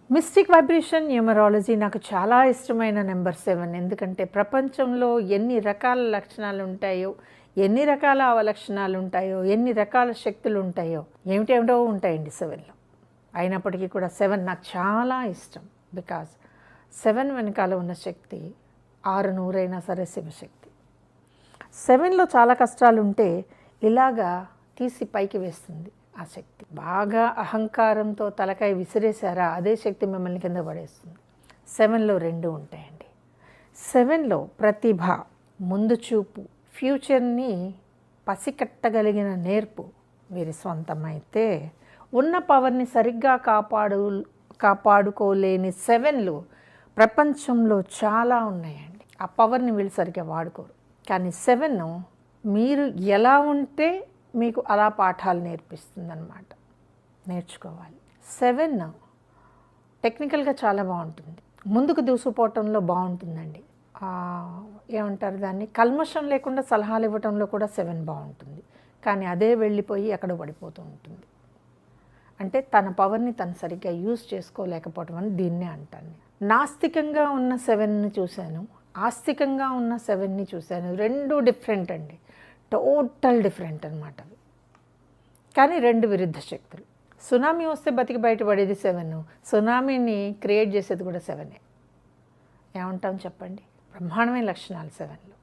Mystic vibration numerology నాకు చాలా ఇష్టమైన నెంబర్ 7. ఎందుకంటే ప్రపంచంలో ఎన్ని రకాల లక్షణాలు ఉంటాయో, ఎన్ని రకాల అవలక్షణాలు ఉంటాయో, ఎన్ని రకాల శక్తులు ఉంటాయో, ఏమిటేమిటో ఉంటాయండి 7లో. అయినప్పటికీ కూడా 7 నాకు చాలా ఇష్టం. బికాజ్ 7 వెనకాల ఉన్న శక్తి 600 అయినా సరే శివశక్తి. 7లో చాలా కష్టాలు ఉంటే ఇలాగా తీసి పైకి వేస్తుంది ఆ శక్తి. బాగా అహంకారంతో తలకాయ విసిరేశారా, అదే శక్తి మిమ్మల్ని కింద పడేస్తుంది. 7లో 2 ఉంటాయండి. 7లో ప్రతిభ, ముందు చూపు, ఫ్యూచర్ని పసికట్టగలిగిన నేర్పు వీరి సొంతమైతే, ఉన్న పవర్ని సరిగ్గా కాపాడుకోలేని 7లు ప్రపంచంలో చాలా ఉన్నాయండి. ఆ పవర్ని వీళ్ళు సరిగ్గా వాడుకోరు. కానీ 7 మీరు ఎలా ఉంటే మీకు అలా పాఠాలు నేర్పిస్తుందన్నమాట. నేర్చుకోవాలి. 7 టెక్నికల్గా చాలా బాగుంటుంది. ముందుకు దూసుకుపోవటంలో బాగుంటుందండి. ఏమంటారు దాన్ని, కల్మషం లేకుండా సలహాలు ఇవ్వటంలో కూడా 7 బాగుంటుంది. కానీ అదే వెళ్ళిపోయి ఎక్కడ పడిపోతూ ఉంటుంది. అంటే తన పవర్ని తను సరిగ్గా యూజ్ చేసుకోలేకపోవటం అని దీన్నే అంటాను. నాస్తికంగా ఉన్న 7ని చూశాను, ఆస్తికంగా ఉన్న 7ని చూశాను. 2 డిఫరెంట్ అండి, టోటల్ డిఫరెంట్ అనమాట. కానీ 2 విరుద్ధ శక్తులు. సునామీ వస్తే బతికి బయటపడేది 7, సునామీని క్రియేట్ చేసేది కూడా 7. ఏమంటాం చెప్పండి? బ్రహ్మాండమైన లక్షణాలు 7లో.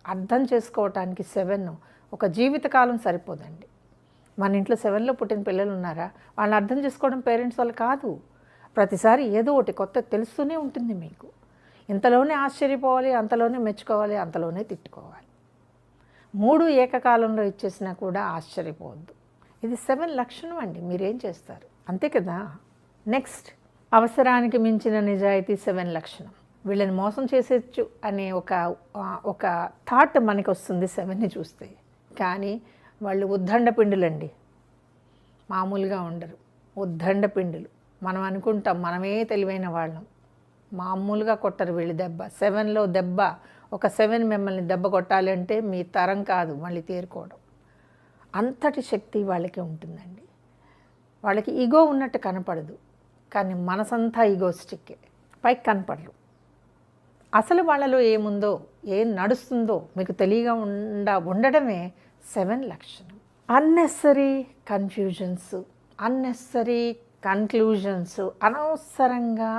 అర్థం చేసుకోవటానికి 7 ఒక జీవితకాలం సరిపోదండి. మన ఇంట్లో 7లో పుట్టిన పిల్లలు ఉన్నారా, వాళ్ళని అర్థం చేసుకోవడం పేరెంట్స్ వాళ్ళు కాదు. ప్రతిసారి ఏదో ఒకటి కొత్త తెలుస్తూనే ఉంటుంది మీకు. ఇంతలోనే ఆశ్చర్యపోవాలి, అంతలోనే మెచ్చుకోవాలి, అంతలోనే తిట్టుకోవాలి. 3 ఏకకాలంలో ఇచ్చేసినా కూడా ఆశ్చర్యపోవద్దు. ఇది 7 లక్షణం అండి. మీరేం చేస్తారు? అంతే కదా. నెక్స్ట్, అవసరానికి మించిన నిజాయితీ 7 లక్షణం. వీళ్ళని మోసం చేసేయచ్చు అనే ఒక థాట్ మనకి వస్తుంది 7ని చూస్తే. కానీ వాళ్ళు ఉద్దండ పిండులండి, మామూలుగా ఉండరు. ఉద్దండ పిండులు. మనం అనుకుంటాం మనమే తెలివైన వాళ్ళం. మామూలుగా కొట్టరు వీళ్ళు దెబ్బ. 7లో దెబ్బ, ఒక 7 మిమ్మల్ని దెబ్బ కొట్టాలి అంటే మీ తరం కాదు మళ్ళీ తేరుకోవడం. అంతటి శక్తి వాళ్ళకి ఉంటుందండి. వాళ్ళకి ఈగో ఉన్నట్టు కనపడదు, కానీ మనసంతా ఈగోస్టిక్కే. పైకి కనపడరు. అసలు వాళ్ళలో ఏముందో, ఏం నడుస్తుందో మీకు తెలియగా ఉండడమే 7 లక్షణం. అన్నెసరీ కన్ఫ్యూజన్స్, అన్నెసరీ కన్క్లూజన్స్, అనవసరంగా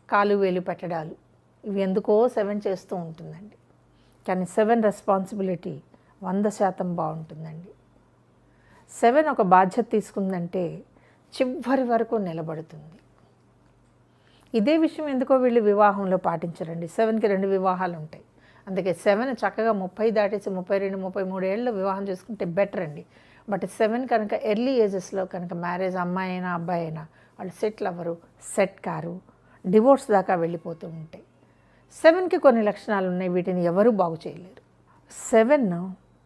కాలు వేలు పెట్టడాలు, ఇవి ఎందుకో 7 చేస్తూ ఉంటుందండి. కానీ 7 రెస్పాన్సిబిలిటీ 100% బాగుంటుందండి. 7 ఒక బాధ్యత తీసుకుందంటే చివరి వరకు నిలబడుతుంది. ఇదే విషయం ఎందుకో వీళ్ళు వివాహంలో పాటించరండి. 7కి 2 వివాహాలు ఉంటాయి. అందుకే 7 చక్కగా 30 దాటేసి 32, 33 ఏళ్ళలో వివాహం చేసుకుంటే బెటర్ అండి. బట్ 7 కనుక ఎర్లీ ఏజెస్లో కనుక మ్యారేజ్, అమ్మాయి అయినా అబ్బాయి అయినా, వాళ్ళు సెటిల్ అవ్వరు, సెట్ కారు, డివోర్స్ దాకా వెళ్ళిపోతూ ఉంటాయి. 7కి కొన్ని లక్షణాలు ఉన్నాయి, వీటిని ఎవరూ బాగు చేయలేరు. 7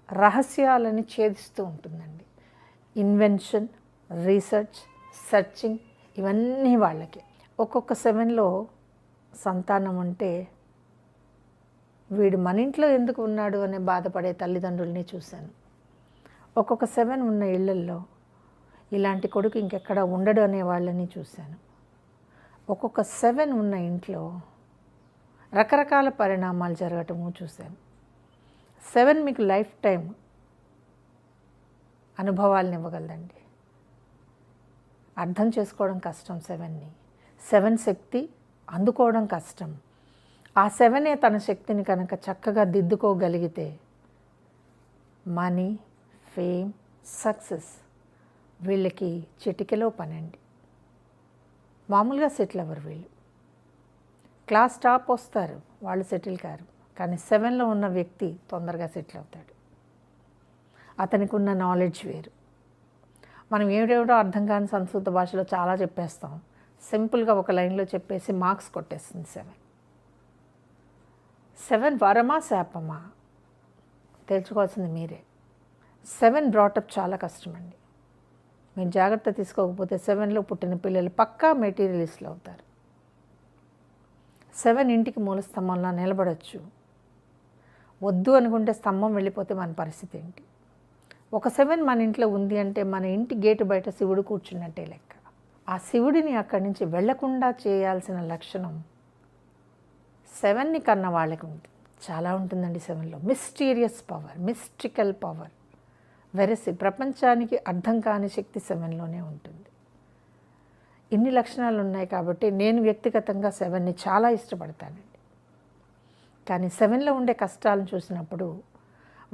రహస్యాలని ఛేదిస్తూ ఉంటుందండి. ఇన్వెన్షన్, రీసెర్చ్, సెర్చింగ్, ఇవన్నీ వాళ్ళకి. ఒక్కొక్క 7లో సంతానం ఉంటే వీడు మన ఇంట్లో ఎందుకు ఉన్నాడు అనే బాధపడే తల్లిదండ్రుల్ని చూశాను. ఒక్కొక్క 7 ఉన్న ఇళ్లల్లో ఇలాంటి కొడుకు ఇంకెక్కడ ఉండడు అనే వాళ్ళని చూశాను. ఒక్కొక్క 7 ఉన్న ఇంట్లో రకరకాల పరిణామాలు జరగటము చూశాను. 7 మీకు లైఫ్ టైం అనుభవాలను ఇవ్వగలదండి. అర్థం చేసుకోవడం కష్టం 7ని. 7 శక్తి అందుకోవడం కష్టం. ఆ 7 తన శక్తిని కనుక చక్కగా దిద్దుకోగలిగితే మనీ, ఫేమ్, సక్సెస్ వీళ్ళకి చిటికెలో పనండి. మామూలుగా సెటిల్ అవ్వరు వీళ్ళు. క్లాస్ టాప్ వస్తారు, వాళ్ళు సెటిల్ కారు. కానీ 7లో ఉన్న వ్యక్తి తొందరగా సెటిల్ అవుతాడు. అతనికి ఉన్న నాలెడ్జ్ వేరు. మనం ఏమిటేమిటో అర్థం కాని సంస్కృత భాషలో చాలా చెప్పేస్తాం. సింపుల్గా ఒక లైన్లో చెప్పేసి మార్క్స్ కొట్టేస్తుంది 7. 7 వరమా శాపమా తెలుసుకోవాల్సింది మీరే. 7 బ్రాటప్ చాలా కష్టమండి. మీరు జాగ్రత్త తీసుకోకపోతే 7లో పుట్టిన పిల్లలు పక్కా మెటీరియలిస్టులు అవుతారు. 7 ఇంటికి మూల స్తంభంలా నిలబడచ్చు. వద్దు అనుకుంటే స్తంభం వెళ్ళిపోతే మన పరిస్థితి ఏంటి? ఒక 7 మన ఇంట్లో ఉంది అంటే మన ఇంటి గేటు బయట శివుడు కూర్చున్నట్టే లెక్క. ఆ శివుడిని అక్కడి నుంచి వెళ్లకుండా చేయాల్సిన లక్షణం 7ని కన్న వాళ్ళకి ఉంటుంది. చాలా ఉంటుందండి 7లో. మిస్టీరియస్ పవర్, మిస్టికల్ పవర్, వెరసి ప్రపంచానికి అర్థం కాని శక్తి 7లోనే ఉంటుంది. ఇన్ని లక్షణాలు ఉన్నాయి కాబట్టి నేను వ్యక్తిగతంగా 7ని చాలా ఇష్టపడతానండి. కానీ 7లో ఉండే కష్టాలను చూసినప్పుడు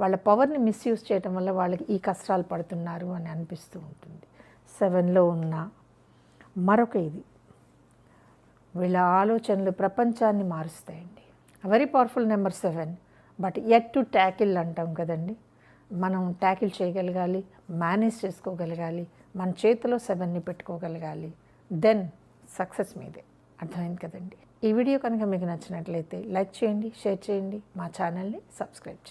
వాళ్ళ పవర్ని మిస్యూజ్ చేయటం వల్ల వాళ్ళకి ఈ కష్టాలు పడుతున్నారు అని అనిపిస్తూ ఉంటుంది. 7లో ఉన్న మరొక ఇది, వీళ్ళ ఆలోచనలు ప్రపంచాన్ని మారుస్తాయండి. Very powerful number 7, but yet to tackle అంటాం కదండి. మనం ట్యాకిల్ చేయగలగాలి, మేనేజ్ చేసుకోగలగాలి, మన చేతిలో 7ని పెట్టుకోగలగాలి. దెన్ సక్సెస్ మీదే. అర్థమైంది కదండి. ఈ వీడియో కనుక మీకు నచ్చినట్లయితే లైక్ చేయండి, షేర్ చేయండి, మా ఛానల్ని సబ్స్క్రైబ్ చేయండి.